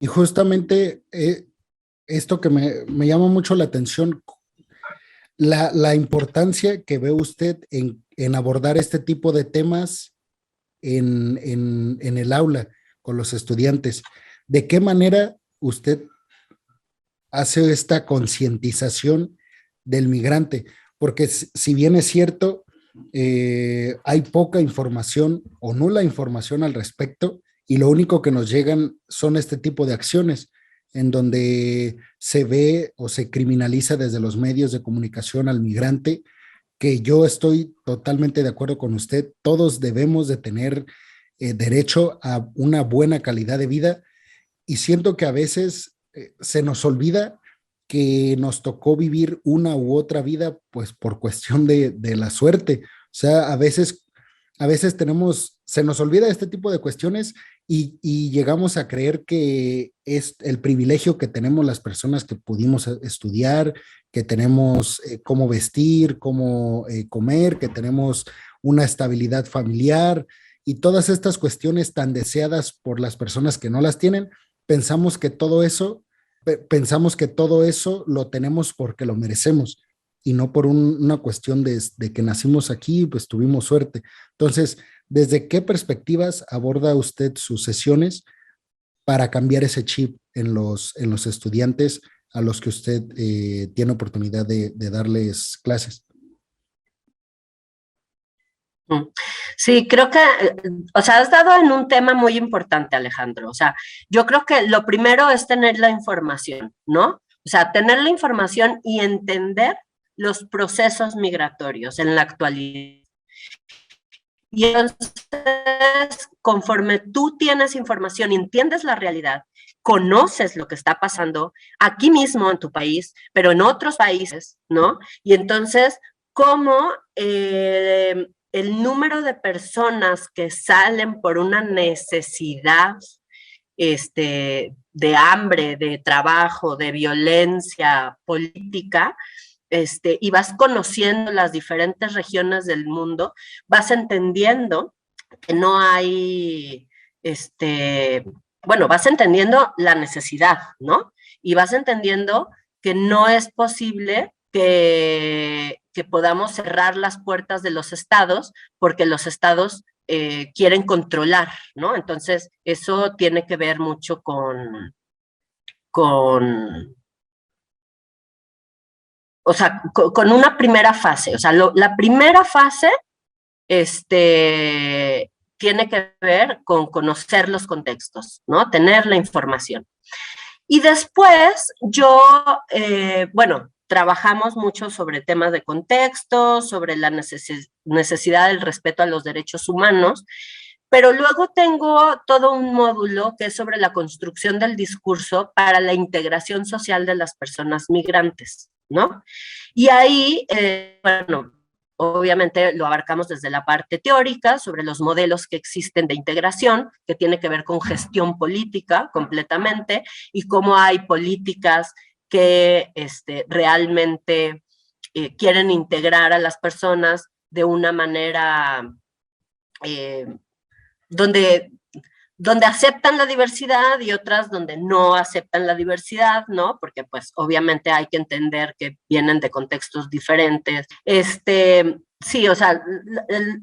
Y justamente esto que me llama mucho la atención, la importancia que ve usted en abordar este tipo de temas en el aula con los estudiantes. ¿De qué manera usted hace esta concientización del migrante? Porque si bien es cierto, hay poca información o nula información al respecto, y lo único que nos llegan son este tipo de acciones en donde se ve o se criminaliza desde los medios de comunicación al migrante, que yo estoy totalmente de acuerdo con usted. Todos debemos de tener derecho a una buena calidad de vida, y siento que a veces se nos olvida que nos tocó vivir una u otra vida, pues por cuestión de la suerte. O sea, a veces se nos olvida este tipo de cuestiones, y llegamos a creer que es el privilegio que tenemos las personas que pudimos estudiar, que tenemos cómo vestir, cómo comer, que tenemos una estabilidad familiar y todas estas cuestiones tan deseadas por las personas que no las tienen. Pensamos que todo eso, pensamos que todo eso lo tenemos porque lo merecemos, y no por una cuestión de que nacimos aquí, pues tuvimos suerte. Entonces, ¿desde qué perspectivas aborda usted sus sesiones para cambiar ese chip en los estudiantes a los que usted tiene oportunidad de darles clases? Mm. Sí, creo que, o sea, has dado en un tema muy importante, Alejandro. O sea, yo creo que lo primero es tener la información, ¿no? O sea, tener la información y entender los procesos migratorios en la actualidad. Y entonces, conforme tú tienes información y entiendes la realidad, conoces lo que está pasando aquí mismo en tu país, pero en otros países, ¿no? Y entonces, cómo el número de personas que salen por una necesidad de hambre, de trabajo, de violencia política, y vas conociendo las diferentes regiones del mundo, vas entendiendo que no hay, bueno, vas entendiendo la necesidad, ¿no? Y vas entendiendo que no es posible que podamos cerrar las puertas de los estados porque los estados quieren controlar, ¿no? Entonces, eso tiene que ver mucho con o sea, con una primera fase. O sea, la primera fase tiene que ver con conocer los contextos, ¿no? Tener la información. Y después bueno, trabajamos mucho sobre temas de contexto, sobre la necesidad del respeto a los derechos humanos, pero luego tengo todo un módulo que es sobre la construcción del discurso para la integración social de las personas migrantes, ¿no? Y ahí, bueno, obviamente lo abarcamos desde la parte teórica sobre los modelos que existen de integración, que tiene que ver con gestión política completamente, y cómo hay políticas que realmente quieren integrar a las personas de una manera eh, donde, donde aceptan la diversidad y otras donde no aceptan la diversidad, ¿no? Porque pues obviamente hay que entender que vienen de contextos diferentes. Sí, o sea,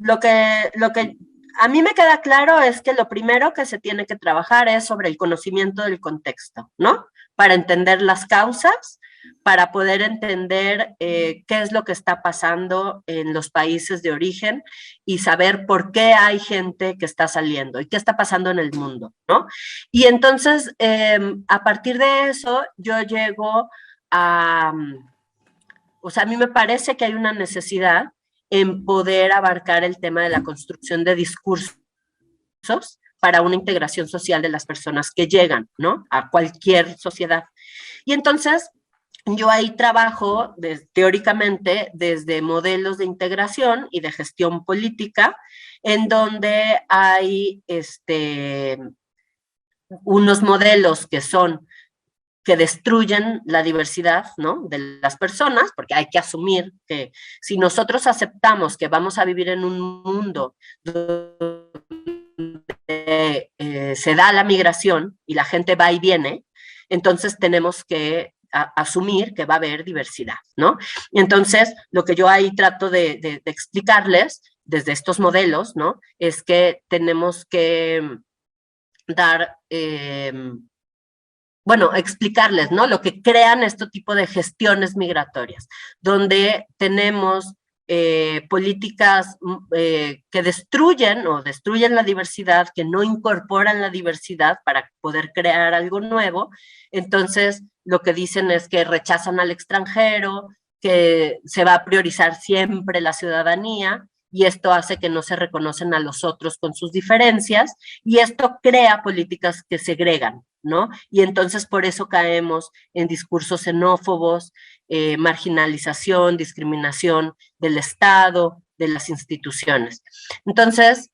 lo que a mí me queda claro es que lo primero que se tiene que trabajar es sobre el conocimiento del contexto, ¿no? Para entender las causas, para poder entender qué es lo que está pasando en los países de origen y saber por qué hay gente que está saliendo y qué está pasando en el mundo, ¿no? Y entonces, a partir de eso, yo llego a, o sea, a mí me parece que hay una necesidad en poder abarcar el tema de la construcción de discursos para una integración social de las personas que llegan, ¿no? A cualquier sociedad. Y entonces, yo ahí trabajo teóricamente desde modelos de integración y de gestión política, en donde hay unos modelos que destruyen la diversidad, ¿no? De las personas, porque hay que asumir que si nosotros aceptamos que vamos a vivir en un mundo se da la migración y la gente va y viene, entonces tenemos que asumir que va a haber diversidad, ¿no? Y entonces, lo que yo ahí trato de explicarles desde estos modelos, ¿no? Es que tenemos que dar, bueno, explicarles, ¿no? Lo que crean este tipo de gestiones migratorias, donde tenemos políticas que destruyen la diversidad, que no incorporan la diversidad para poder crear algo nuevo. Entonces, lo que dicen es que rechazan al extranjero, que se va a priorizar siempre la ciudadanía, y esto hace que no se reconocen a los otros con sus diferencias, y esto crea políticas que segregan, ¿no? Y entonces por eso caemos en discursos xenófobos, marginalización, discriminación del Estado, de las instituciones. Entonces,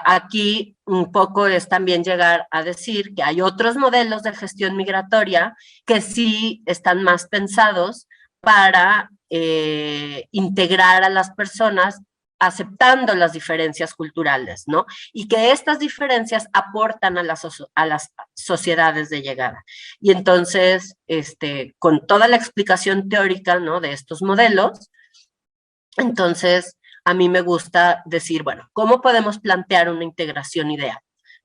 aquí un poco es también llegar a decir que hay otros modelos de gestión migratoria que sí están más pensados para integrar a las personas aceptando las diferencias culturales, ¿no? Y que estas diferencias aportan a las sociedades de llegada. Y entonces, con toda la explicación teórica, ¿no? De estos modelos, entonces a mí me gusta decir, bueno, ¿cómo podemos plantear una integración ideal?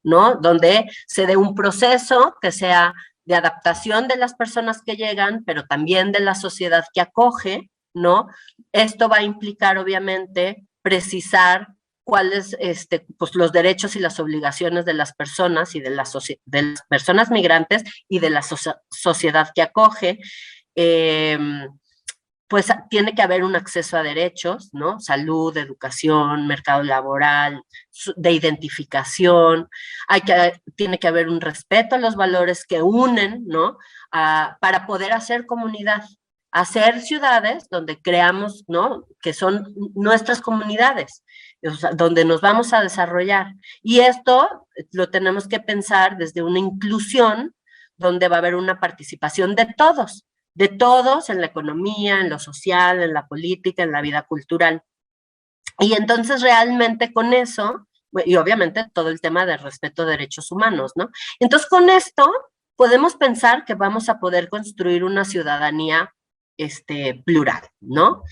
¿No? Donde se dé un proceso que sea de adaptación de las personas que llegan, pero también de la sociedad que acoge, ¿no? Esto va a implicar, obviamente, precisar cuáles, pues los derechos y las obligaciones de las personas y de las personas migrantes y de la sociedad que acoge. Pues tiene que haber un acceso a derechos, ¿no? Salud, educación, mercado laboral, de identificación, tiene que haber un respeto a los valores que unen, ¿no? Para poder hacer comunidad, hacer ciudades donde creamos, ¿no? Que son nuestras comunidades, o sea, donde nos vamos a desarrollar. Y esto lo tenemos que pensar desde una inclusión donde va a haber una participación de todos en la economía, en lo social, en la política, en la vida cultural. Y entonces realmente con eso, y obviamente todo el tema del respeto de derechos humanos, ¿no? Entonces con esto podemos pensar que vamos a poder construir una ciudadanía plural, ¿no?